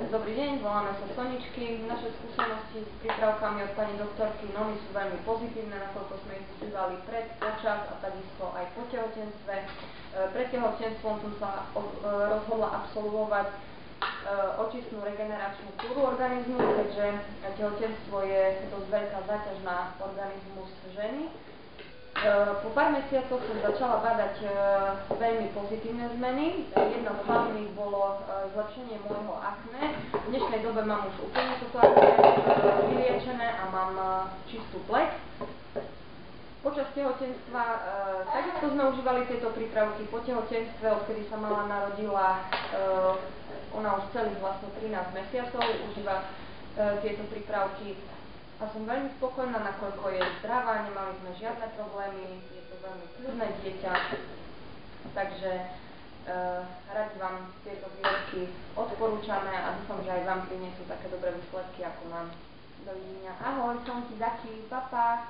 Dobrý deň, voláme sa Soničky. Naše skúsenosti s prípravkami od pani doktorky Nomy sú veľmi pozitívne, nakoľko sme ich užívali pred, počas a takisto aj po tehotenstve. Pred tehotenstvom som sa rozhodla absolvovať očistnú regeneračnú kúru organizmu, keďže tehotenstvo je dosť veľká záťaž na organizmus ženy. Po pár mesiacoch som začala badať veľmi pozitívne zmeny. Jedna z hlavných bolo zlepšenie môjho akné. V dnešnej dobe mám už úplne toto akné vyliečené a mám čistú pleť. Počas tehotenstva takisto sme užívali tieto prípravky. Po tehotenstve, odkedy sa mala narodila, ona už celých vlastne 13 mesiacov užíva tieto prípravky. A som veľmi spokojná, nakoľko je zdravá, nemali sme žiadne problémy, je to veľmi kľudné dieťa, takže radi vám tieto výrobky odporúčame a dúfam, že aj vám prinesú také dobré výsledky ako nám. Dovidenia. Ahoj, som ti Daki, papa.